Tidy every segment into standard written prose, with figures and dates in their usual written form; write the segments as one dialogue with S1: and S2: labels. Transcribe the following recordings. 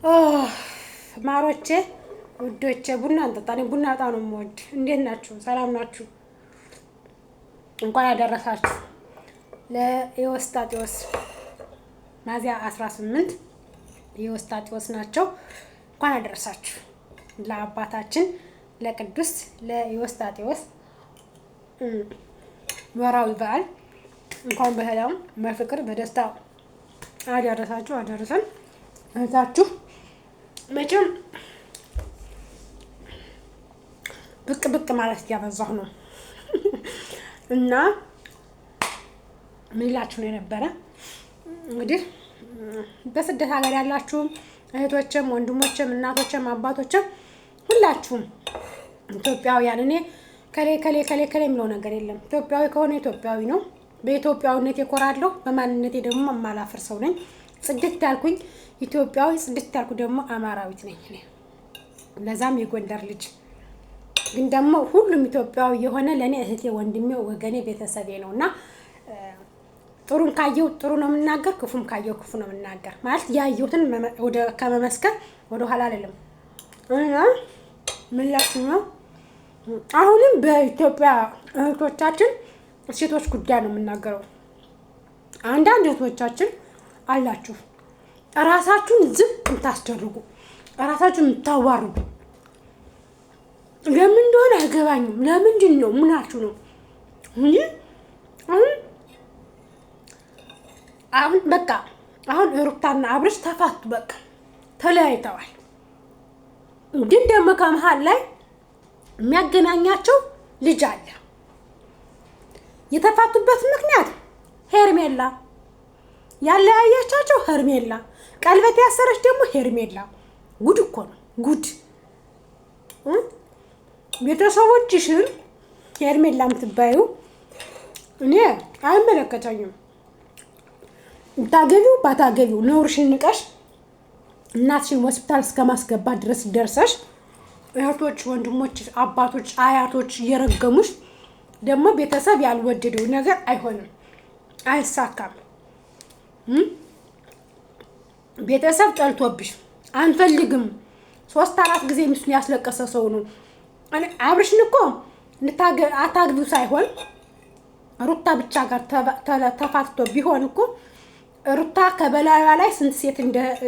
S1: ማሮቼ ውዶቼ ቡና እንጠጣ። እኔ ቡና በጣም ነው የምወድ። እንዴት ናችሁ? ሰላም ናችሁ? እንኳን ያደረሳችሁ ለኤዎስጣቴዎስ ሚያዝያ 18 የኤዎስጣቴዎስ ናቸው። እንኳን ያደረሳችሁ ለአባታችን ለቅዱስ ለኤዎስጣቴዎስ ወራዊ በዓል እንኳን በሰላም በፍቅር በደስታ አደረሳችሁ አደረሰን። እህታችሁ መቼም ብቅ ብቅ ማለት እያበዛሁ ነው እና ምን ይላችሁ ነው የነበረ እንግዲህ በስደት ሀገር ያላችሁም እህቶችም ወንድሞችም እናቶችም አባቶችም ሁላችሁም ኢትዮጵያውያን እኔ ከሌ የሚለው ነገር የለም። ኢትዮጵያዊ ከሆነ ኢትዮጵያዊ ነው። በኢትዮጵያዊነቴ እኮራለሁ። በማንነቴ ደግሞ የማላፍር ሰው ነኝ። ጽድት ያልኩኝ ኢትዮጵያዊ፣ ጽድት ያልኩ ደግሞ አማራዊት ነኝ እኔ። ለዛም የጎንደር ልጅ ግን ደግሞ ሁሉም ኢትዮጵያዊ የሆነ ለኔ እህቴ፣ ወንድሜ፣ ወገኔ፣ ቤተሰቤ ነውና ጥሩን ካየው ጥሩ ነው የምናገር፣ ክፉም ካየው ክፉ ነው የምናገር። ማለት ያየሁትን ወደ ከመመስከር ወደ ኋላ አይደለም እና ምን ላችሁ ነው አሁንም በኢትዮጵያ እህቶቻችን ሴቶች ጉዳይ ነው የምናገረው። አንዳንድ እህቶቻችን አላችሁ ራሳችሁን ዝቅ የምታስደርጉ፣ ራሳችሁን የምታዋርዱ። ለምን እንደሆነ አይገባኝም። ለምንድን ነው ምናችሁ ነው እንጂ አሁን በቃ አሁን ሩታና አብርሽ ተፋቱ፣ በቃ ተለያይተዋል። ግን ደግሞ ከመሀል ላይ የሚያገናኛቸው ልጅ አለ። የተፋቱበት ምክንያት ሄርሜላ፣ ያለያያቻቸው ሄርሜላ፣ ቀለበት ያሰረች ደግሞ ሄርሜላ። ጉድ እኮ ነው ጉድ። ቤተሰቦችሽን ሄርሜላ የምትባዩ እኔ አይመለከተኝም። ታገቢው ባታገቢው ነውርሽን ንቀሽ እናትሽን ሆስፒታል እስከ ማስገባት ድረስ ደርሰሽ እህቶች፣ ወንድሞች፣ አባቶች፣ አያቶች እየረገሙሽ ደግሞ ቤተሰብ ያልወደደው ነገር አይሆንም፣ አይሳካም። ቤተሰብ ጠልቶብሽ አንፈልግም 3-4 ጊዜ ሚስቱን ያስለቀሰ ሰው ነው። አብርሽን እኮ አታግቢው ሳይሆን ሩታ ብቻ ጋር ተፋትቶ ቢሆን እኮ ሩታ ከበላዩ ላይ ስንት ሴት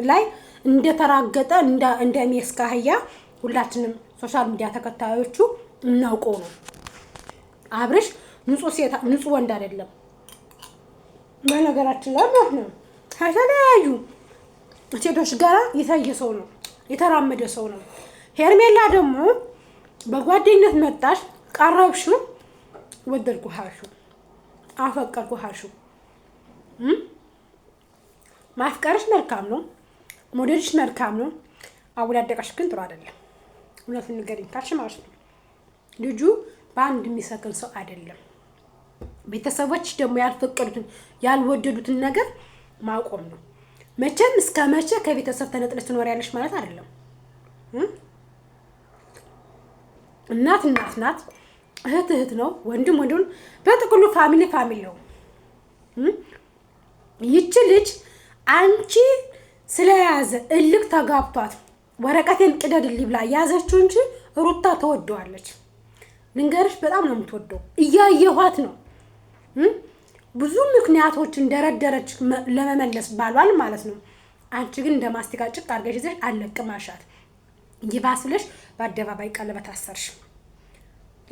S1: ላይ እንደተራገጠ እንደ ሜስካ አህያ ሁላችንም ሶሻል ሚዲያ ተከታዮቹ እናውቀው ነው። አብርሽ ንጹህ ወንድ አይደለም። በነገራችን ላይ ማለት ነው ከተለያዩ ሴቶች ጋር የታየ ሰው ነው፣ የተራመደ ሰው ነው። ሄርሜላ ደግሞ በጓደኝነት መጣሽ፣ ቀረብሹ፣ ወደድኩሃሹ፣ አፈቀርኩሃሹ። ማፍቀርሽ መልካም ነው፣ ሞዴልሽ መልካም ነው። አወዳደቀሽ ግን ጥሩ አይደለም። እውነቱን ንገሪኝ ካልሽ ማለት ነው ልጁ በአንድ የሚሰክን ሰው አይደለም። ቤተሰቦች ደግሞ ያልፈቀዱትን ያልወደዱትን ነገር ማቆም ነው። መቼም እስከ መቼ ከቤተሰብ ተነጥለሽ ትኖሪያለሽ ማለት አይደለም። እናት እናት ናት፣ እህት እህት ነው፣ ወንድም ወንድም፣ በጥቅሉ ፋሚሊ ነው። ይቺ ልጅ አንቺ ስለያዘ እልክ ተጋብቷት ወረቀቴን ቅደድልኝ ብላ ያዘችው እንጂ ሩታ ተወደዋለች። ልንገርሽ በጣም ነው የምትወደው፣ እያየኋት ነው። ብዙ ምክንያቶች እንደረደረች ለመመለስ ባሏል ማለት ነው። አንቺ ግን እንደ ማስቲካ ጭቅ አድርገሽ ይዘሽ አለቅማሻት። ይባስ ብለሽ በአደባባይ ቀለበት አሰርሽ።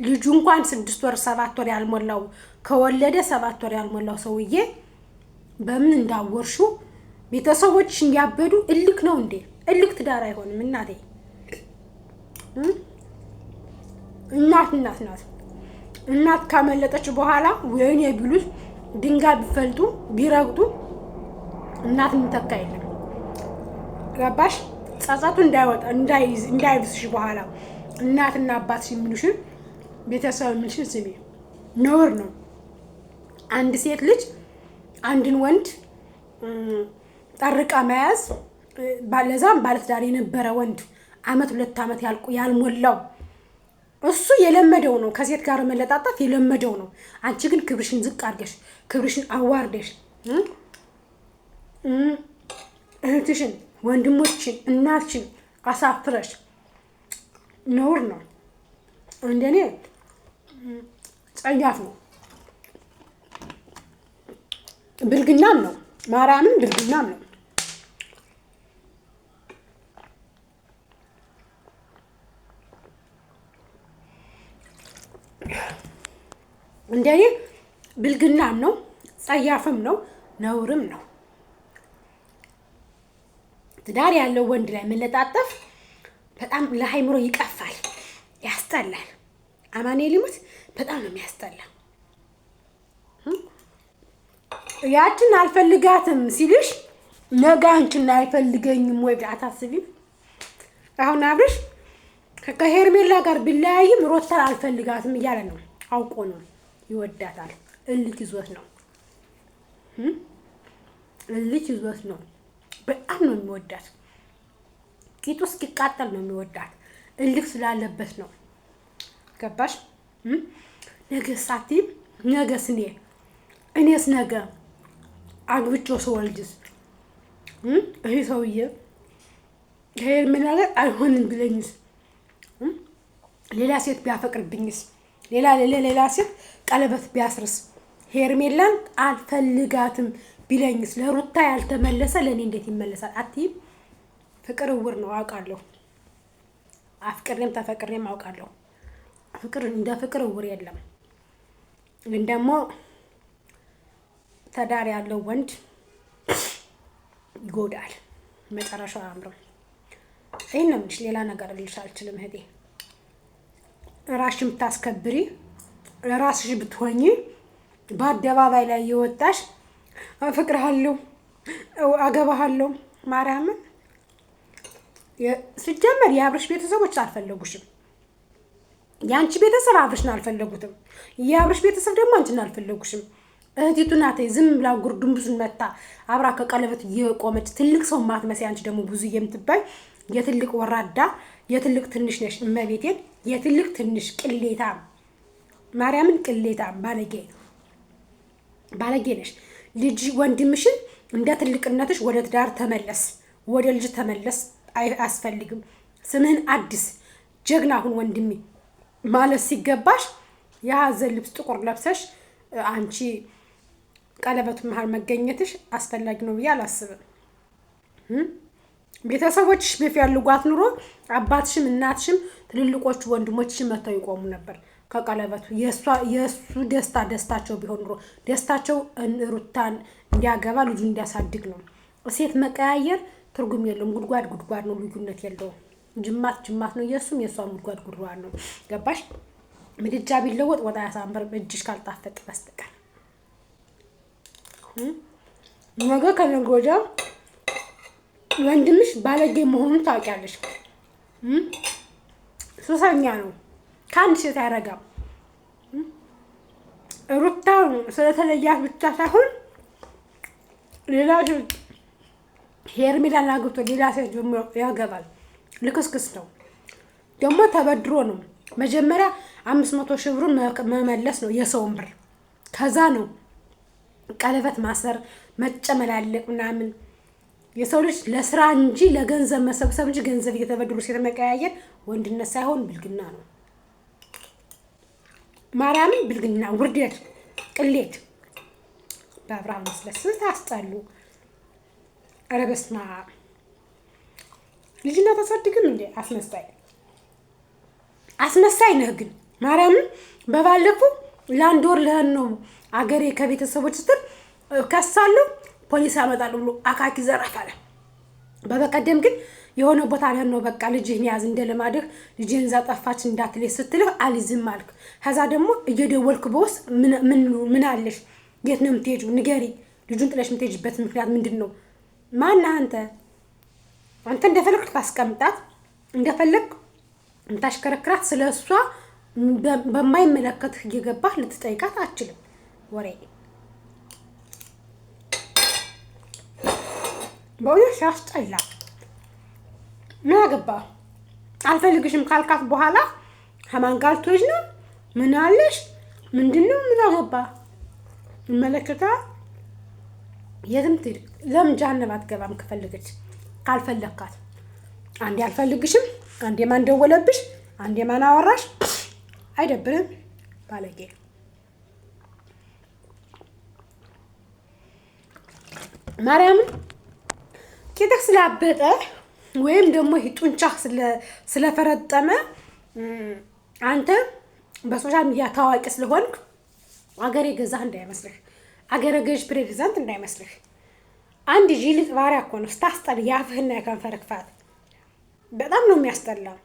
S1: ልጁ እንኳን 6 ወር 7 ወር ያልሞላው ከወለደ 7 ወር ያልሞላው ሰውዬ በምን እንዳወርሹ ቤተሰቦችሽ እንዲያበዱ እልክ ነው እንዴ? እልክ ትዳር አይሆንም እናቴ። እናት ናት። እናት ካመለጠች በኋላ ወይኔ ቢሉት ድንጋይ ቢፈልጡ ቢረግጡ እናት ምተካ የለም። ገባሽ? ጸጸቱ እንዳይወጣ እንዳይብስሽ በኋላ እናትና አባትሽ የሚሉሽን ቤተሰብ የሚልሽን ስሚ። ነውር ነው። አንድ ሴት ልጅ አንድን ወንድ ጠርቃ መያዝ፣ ለዛም ባለትዳር የነበረ ወንድ 1-2 ዓመት ያልሞላው እሱ የለመደው ነው። ከሴት ጋር መለጣጣፍ የለመደው ነው። አንቺ ግን ክብርሽን ዝቅ አድርገሽ ክብርሽን አዋርደሽ እህትሽን ወንድሞችን እናችን አሳፍረሽ ነውር ነው። እንደኔ ጸያፍ ነው፣ ብልግናም ነው። ማርያምን ብልግናም ነው። እንደኔ ብልግናም ነው፣ ጸያፍም ነው፣ ነውርም ነው። ትዳር ያለው ወንድ ላይ መለጣጠፍ በጣም ለሃይምሮ ይቀፋል፣ ያስጠላል። አማኔ ሊሙት በጣም ነው የሚያስጠላ። ያችን አልፈልጋትም ሲልሽ ነገ አንቺን አይፈልገኝም ወይ ብለሽ አታስቢም? አሁን አብርሽ ከሄርሜላ ጋር ቢለያይም ሩታን አልፈልጋትም እያለ ነው። አውቆ ነው፣ ይወዳታል። እልክ ይዞት ነው፣ እልክ ይዞት ነው። በጣም ነው የሚወዳት። ቂጡ እስኪቃጠል ነው የሚወዳት። እልክ ስላለበት ነው። ገባሽ? ነገ ሳቲም ነገስ እኔስ ነገ አግብቼው ስወልድስ ይሄ ሰውዬ ሄርሜላ ጋር አይሆንም ብለኝስ፣ ሌላ ሴት ቢያፈቅርብኝስ፣ ሌላ ሴት ቀለበት ቢያስርስ፣ ሄርሜላን አልፈልጋትም ቢለኝስ፣ ለሩታ ያልተመለሰ ለእኔ እንዴት ይመለሳል? አትይም? ፍቅር እውር ነው አውቃለሁ። አፍቅሬም ተፈቅሬም አውቃለሁ። ፍቅር እንደ ፍቅር እውር የለም። ግን ደግሞ ትዳር ያለው ወንድ ይጎዳል፣ መጨረሻው አያምርም። ይሄን ነው የምልሽ፣ ሌላ ነገር ልልሽ አልችልም እህቴ። ራስሽን ብታስከብሪ፣ ራስሽ ብትሆኚ፣ በአደባባይ ላይ የወጣሽ አፈቅርሃለሁ፣ አገባሃለሁ ማርያምን ሲጀመር የአብርሽ ቤተሰቦች አልፈለጉሽም። የአንቺ ቤተሰብ አብርሽን አልፈለጉትም። የአብርሽ ቤተሰብ ደግሞ አንቺን አልፈለጉሽም። እህቲቱ ናት ዝም ብላ ጉርዱን ብዙን መታ አብራ ከቀለበት እየቆመች ትልቅ ሰው ማትመሰይ። አንቺ ደግሞ ብዙ የምትባይ የትልቅ ወራዳ የትልቅ ትንሽ ነሽ። እመቤቴን የትልቅ ትንሽ ቅሌታም ማርያምን ቅሌታም ባለጌ ነሽ። ልጅ ወንድምሽን እንደ ትልቅነትሽ ወደ ትዳር ተመለስ፣ ወደ ልጅ ተመለስ። አያስፈልግም። ስምህን አዲስ ጀግና አሁን ወንድሜ ማለት ሲገባሽ የሀዘን ልብስ ጥቁር ለብሰሽ አንቺ ቀለበቱ መሀል መገኘትሽ አስፈላጊ ነው ብዬ አላስብም። ቤተሰቦችሽ ቢፈልጓት ኑሮ አባትሽም እናትሽም ትልልቆቹ ወንድሞችሽም መተው ይቆሙ ነበር ከቀለበቱ። የእሱ ደስታቸው ቢሆን ኑሮ ደስታቸው ሩታን እንዲያገባ ልጁን እንዲያሳድግ ነው። ሴት መቀያየር ትርጉም የለውም። ጉድጓድ ነው፣ ልዩነት የለውም። ጅማት ነው፣ የእሷም ጉድጓድ ነው። ገባሽ? ምድጃ ቢለወጥ ወጣ ያሳምርም እጅሽ ካልጣፈጥ በስተቀር። ነገ ከነገ ወዲያ ወንድምሽ ባለጌ መሆኑን ታውቂያለሽ። ሱሰኛ ነው፣ ከአንድ ሴት አያረጋም። ሩታ ስለተለያት ብቻ ሳይሆን ሌላ ሄርሜላን አግብቶ ሌላ ሴት ያገባል። ልክስክስ ነው ደግሞ ተበድሮ ነው። መጀመሪያ 500 ሺህ ብሩን መመለስ ነው የሰውን ብር። ከዛ ነው ቀለበት ማሰር መጨመላለቅ ምናምን። የሰው ልጅ ለስራ እንጂ ለገንዘብ መሰብሰብ እንጂ ገንዘብ እየተበድሩ ሴት መቀያየር ወንድነት ሳይሆን ብልግና ነው። ማርያምን ብልግና፣ ውርደት፣ ቅሌት በአብርሃም መስለስ ታስጣሉ። ኧረ በስመ አብ ልጅና ታሳድግም እንዴ? አስመሳይ ነህ ግን ማርያምን። በባለፈው ለአንድ ወር ለህን ነው አገሬ ከቤተሰቦች ስትል ከሳለሁ ፖሊስ ያመጣሉ ብሎ አካኪ ዘራፍ አለ። በበቀደም ግን የሆነ ቦታ ለህን ነው በቃ ልጅህን ያዝ እንደ ልማድህ ልጅህን እዛ ጠፋች እንዳትለይ ስትልህ አልይዝም አልክ። ከዛ ደግሞ እየደወልክ በውስጥ ምን አለሽ? የት ነው የምትሄጂው? ንገሪ። ልጁን ጥለሽ የምትሄጂበት ምክንያት ምንድን ነው? ማነህ አንተ? አንተ እንደፈለግክ ታስቀምጣት፣ እንደፈለግ እንታሽከረክራት። ስለ እሷ በማይመለከትህ እየገባህ ልትጠይቃት አትችልም። ወሬ በእውነት ሲያስጠላ። ምን አገባህ? አልፈልግሽም ካልካት በኋላ ከማን ጋር ልትሄጂ ነው? ምን አለሽ? ምንድን ነው? ምን አገባህ? ይመለከታል። የትም ትሄድ። ለምን ጃነብ አትገባም? ከፈለገች ካልፈለካት አንዴ አልፈልግሽም፣ አንዴ ማን ደወለብሽ፣ አንዴ ማን አወራሽ፣ አይደብርም? ባለጌ ማርያምን ቂጥህ ስላበጠ ወይም ደግሞ ጡንቻህ ስለፈረጠመ አንተ በሶሻል ሚዲያ ታዋቂ ስለሆንክ አገር የገዛህ እንዳይመስልህ፣ አገረ ገዥ ፕሬዚዳንት እንዳይመስልህ። አንድ ጅልጥ ባሪያ እኮ ነው ስታስጠላ። የአፍህና የከንፈር ክፋት በጣም ነው የሚያስጠላው።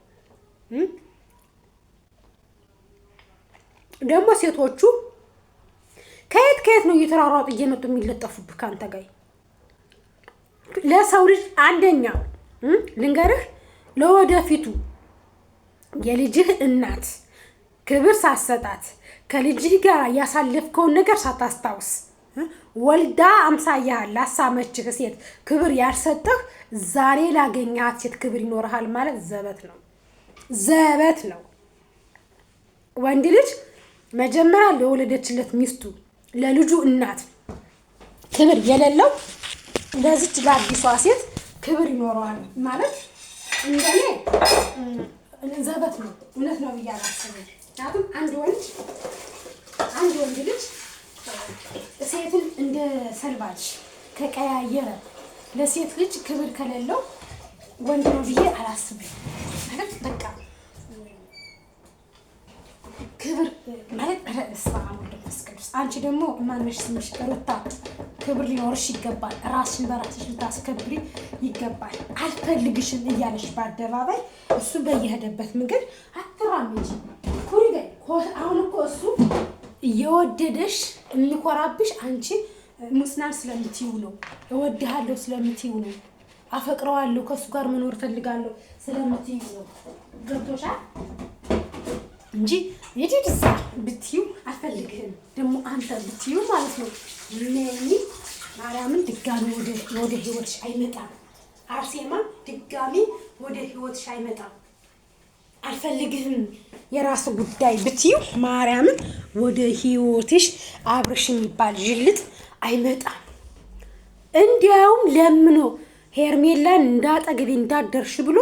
S1: ደግሞ ሴቶቹ ከየት ከየት ነው እየተራሯጡ እየመጡ የሚለጠፉብህ ከአንተ ጋር? ለሰው ልጅ አንደኛ ልንገርህ፣ ለወደፊቱ የልጅህ እናት ክብር ሳሰጣት ከልጅህ ጋር ያሳለፍከውን ነገር ሳታስታውስ ወልዳ አምሳያህን ላሳመችህ ሴት ክብር ያልሰጠህ ዛሬ ላገኛት ሴት ክብር ይኖርሃል ማለት ዘበት ነው፣ ዘበት ነው። ወንድ ልጅ መጀመሪያ ለወለደችለት ሚስቱ ለልጁ እናት ክብር የሌለው ለዚች ለአዲሷ ሴት ክብር ይኖረዋል ማለት እንደኔ ዘበት ነው። እውነት ነው ብዬ አላስብም። ምክንያቱም አንድ ወንድ ልጅ ሴትን እንደ ሰልባጅ ከቀያየረ ለሴት ልጅ ክብር ከሌለው ወንድ ነው ብዬ አላስብም። ማለት በቃ ክብር ማለት ርዕስ ወደ መስቀልስ። አንቺ ደግሞ ማንሽ ስምሽ ሩታ ክብር ሊኖርሽ ይገባል። ራስሽን በራስሽ ልታስከብሪ ይገባል። አልፈልግሽም እያለሽ በአደባባይ እሱ በየሄደበት መንገድ አትራመጂ። ኩሪ በይ። አሁን እኮ እሱ እየወደደሽ የሚኮራብሽ አንቺ ሙስናን ስለምትይው ነው፣ እወድሃለሁ ስለምትይው ነው፣ አፈቅረዋለሁ ከእሱ ጋር መኖር ፈልጋለሁ ስለምትይው ነው። ገብቶሻል እንጂ የዲድዛ ብትይው አልፈልግህም ደግሞ አንተ ብትይው ማለት ነው ነኝ ማርያምን ድጋሚ ወደ ህይወትሽ አይመጣም። አርሴማ ድጋሚ ወደ ህይወትሽ አይመጣም። አልፈልግህም የራስ ጉዳይ ብትይው ማርያምን ወደ ህይወትሽ አብርሽ የሚባል ጅልጥ አይመጣም። እንዲያውም ለምኖ ሄርሜላን እንዳጠገቤ እንዳደርሽ ብሎ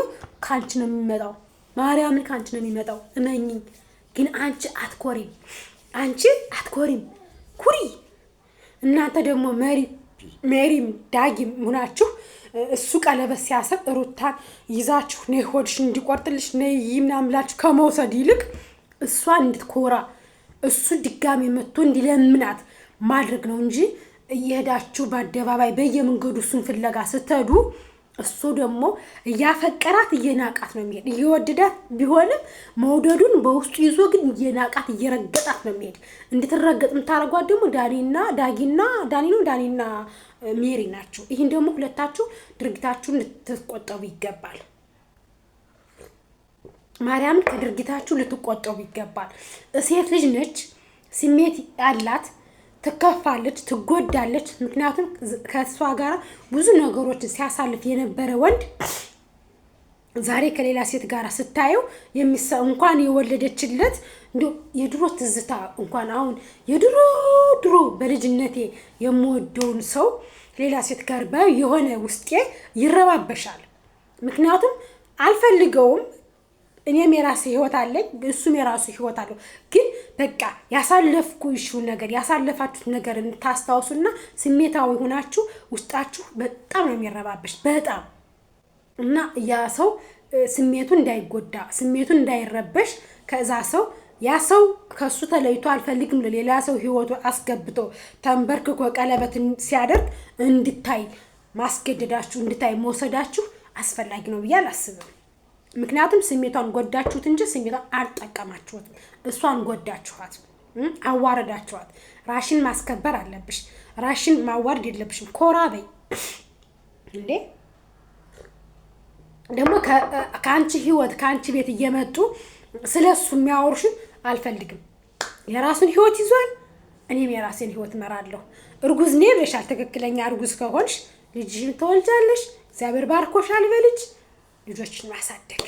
S1: ካንቺ ነው የሚመጣው። ማርያምን ካንቺ ነው የሚመጣው። እመኚኝ። ግን አንቺ አትኮሪም። ኩሪ። እናንተ ደግሞ ሜሪም ዳጊም ሆናችሁ እሱ ቀለበት ሲያሰብ ሩታን ይዛችሁ ነይ ሆድሽ እንዲቆርጥልሽ ነይ ምናምን ብላችሁ ከመውሰድ ይልቅ እሷን እንድትኮራ እሱ ድጋሚ መጥቶ እንዲለምናት ማድረግ ነው እንጂ እየሄዳችሁ በአደባባይ በየመንገዱ እሱን ፍለጋ ስትሄዱ እሱ ደግሞ እያፈቀራት እየናቃት ነው የሚሄድ። እየወደዳት ቢሆንም መውደዱን በውስጡ ይዞ ግን እየናቃት እየረገጣት ነው የሚሄድ። እንድትረገጥ የምታደርጓት ደግሞ ዳኒና ሜሪ ናቸው። ይህን ደግሞ ሁለታችሁ ድርጊታችሁን ልትቆጠቡ ይገባል። ማርያምን ከድርጊታችሁ ልትቆጠቡ ይገባል። ሴት ልጅ ነች፣ ስሜት ያላት፣ ትከፋለች፣ ትጎዳለች። ምክንያቱም ከእሷ ጋር ብዙ ነገሮችን ሲያሳልፍ የነበረ ወንድ ዛሬ ከሌላ ሴት ጋር ስታየው እንኳን የወለደችለት እንዲሁ የድሮ ትዝታ እንኳን አሁን የድሮ በልጅነቴ የምወደውን ሰው ሌላ ሴት ጋር ባዩ የሆነ ውስጤ ይረባበሻል። ምክንያቱም አልፈልገውም። እኔም የራሴ ህይወት አለኝ፣ እሱም የራሱ ህይወት አለው። ግን በቃ ያሳለፋችሁት ነገር እንታስታውሱና ስሜታዊ ሆናችሁ ውስጣችሁ በጣም ነው የሚረባበሽ በጣም እና ያ ሰው ስሜቱ እንዳይጎዳ ስሜቱ እንዳይረበሽ ያ ሰው ከሱ ተለይቶ አልፈልግም ለሌላ ሰው ህይወቱ አስገብቶ ተንበርክኮ ቀለበትን ሲያደርግ እንድታይ መውሰዳችሁ አስፈላጊ ነው ብዬ አላስብም። ምክንያቱም ስሜቷን ጎዳችሁት እንጂ ስሜቷን አልጠቀማችሁትም። እሷን ጎዳችኋት፣ አዋረዳችኋት። ራሽን ማስከበር አለብሽ። ራሽን ማዋረድ የለብሽም። ኮራ በይ እንዴ! ደግሞ ከአንቺ ህይወት ከአንቺ ቤት እየመጡ ስለሱ የሚያወሩሽን አልፈልግም። የራሱን ህይወት ይዟል፣ እኔም የራሴን ህይወት እመራለሁ። እርጉዝ ነኝ ብለሻል። ትክክለኛ እርጉዝ ከሆንሽ ልጅሽን ተወልጃለሽ። እግዚአብሔር ባርኮሻል። በልጅ ልጆችን ማሳደግ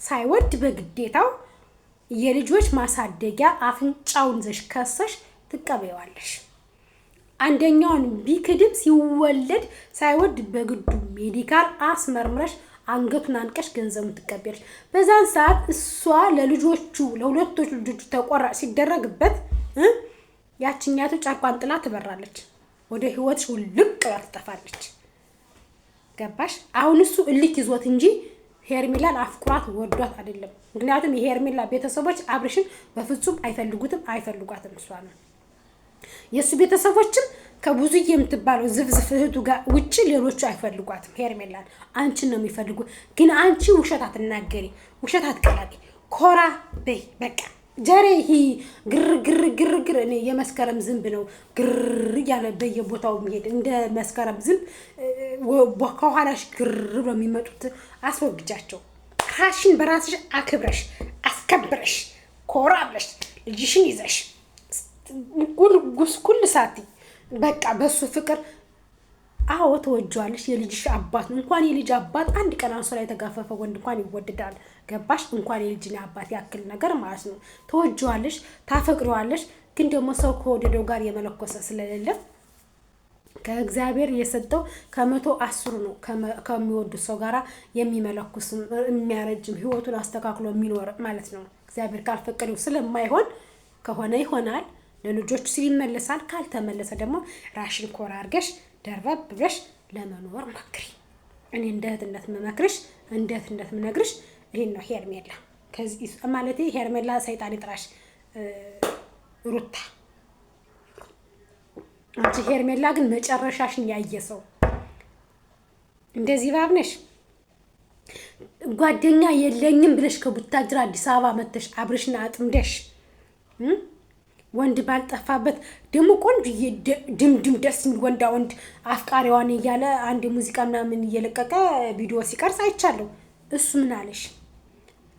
S1: ሳይወድ በግዴታው የልጆች ማሳደጊያ አፍንጫውን ዘሽ ከሰሽ ትቀበይዋለሽ። አንደኛውን ቢክድም ሲወለድ ሳይወድ በግዱ ሜዲካል አስመርምረሽ አንገቱን አንቀሽ ገንዘቡን ትቀበያለሽ። በዛን ሰዓት እሷ ለልጆቹ ለሁለቶች ልጆቹ ተቆራጭ ሲደረግበት ያችኛቱ ጨርቋን ጥላ ትበራለች። ወደ ህይወትሽ ውልቅ ብላ ትጠፋለች። ገባሽ? አሁን እሱ እልክ ይዞት እንጂ ሄርሜላን አፍቁራት ወዷት አይደለም። ምክንያቱም የሄርሜላ ቤተሰቦች አብርሽን በፍጹም አይፈልጓትም እሷ ነው። የሱ ቤተሰቦችም ከብዙ የምትባለው ዝፍዝፍ እህቱ ጋር ውጪ ሌሎቹ አይፈልጓትም ሄርሜላን። አንቺን ነው የሚፈልጉ። ግን አንቺ ውሸት አትናገሪ፣ ውሸት አትቀላቂ፣ ኮራ በይ በቃ። ጀሬ ይሄ ግር እኔ የመስከረም ዝንብ ነው ግር እያለ በየቦታው የሚሄድ እንደ መስከረም ዝንብ ከኋላሽ ግር በሚመጡት አስወግጃቸው። ራሽን በራስሽ አክብረሽ አስከብረሽ ኮራ ብለሽ ልጅሽን ይዘሽ ኩል ሳቲ በቃ በሱ ፍቅር። አዎ ተወጇለሽ። የልጅሽ አባት እንኳን የልጅ አባት አንድ ቀን አንሶ ላይ የተጋፈፈ ወንድ እንኳን ይወደዳል። ገባሽ? እንኳን የልጅን አባት ያክል ነገር ማለት ነው። ተወጇለሽ፣ ታፈቅሪዋለሽ። ግን ደግሞ ሰው ከወደደው ጋር የመለኮሰ ስለሌለ ከእግዚአብሔር የሰጠው 110 ነው። ከሚወዱ ሰው ጋራ የሚመለኩስ የሚያረጅም ህይወቱን አስተካክሎ የሚኖር ማለት ነው። እግዚአብሔር ካልፈቀደው ስለማይሆን ከሆነ ይሆናል። ለልጆቹ ሲል ይመለሳል። ካልተመለሰ ደግሞ ራሽን ኮራ አድርገሽ ደርበብ ብለሽ ለመኖር መክሪ። እኔ እንደ እህትነት መመክርሽ እንደ እህትነት ምነግርሽ ይሄን ነው ሄርሜላ። ከዚህ ማለት ሄርሜላ ሰይጣን ይጥራሽ ሩታ። አንቺ ሄርሜላ ግን መጨረሻሽን ያየ ሰው እንደዚህ ባብነሽ ጓደኛ የለኝም ብለሽ ከቡታጅራ አዲስ አበባ መተሽ አብርሽና አጥምደሽ ወንድ ባልጠፋበት ደግሞ ቆንጆ ድምድም ደስ የሚል ወንዳ ወንድ አፍቃሪዋን እያለ አንድ ሙዚቃ ምናምን እየለቀቀ ቪዲዮ ሲቀርጽ አይቻለሁ። እሱ ምን አለሽ?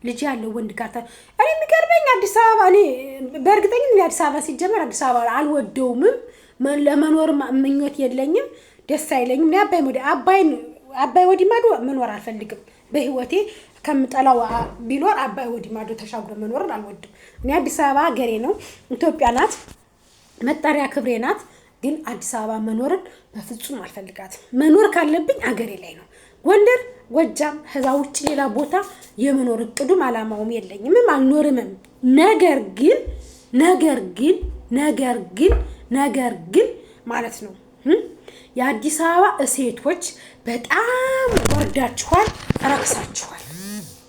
S1: ልጅ ያለው ወንድ ጋር እኔ የሚገርመኝ አዲስ አበባ እኔ በእርግጠኝነት አዲስ አበባ ሲጀመር አዲስ አበባ አልወደውም፣ ለመኖር ምኞት የለኝም፣ ደስ አይለኝም። አባይ ወዲህ ማዶ መኖር አልፈልግም በህይወቴ። ከምጠላው ቢኖር አባይ ወዲህ ማዶ ተሻግሮ መኖርን አልወድም። እኔ አዲስ አበባ ሀገሬ ነው፣ ኢትዮጵያ ናት፣ መጠሪያ ክብሬ ናት። ግን አዲስ አበባ መኖርን በፍጹም አልፈልጋትም። መኖር ካለብኝ አገሬ ላይ ነው። ጎንደር፣ ጎጃም፣ ከዛ ውጭ ሌላ ቦታ የመኖር እቅዱም አላማውም የለኝም፣ አልኖርምም። ነገር ግን ማለት ነው የአዲስ አበባ ሴቶች በጣም ወርዳችኋል፣ ረክሳችኋል።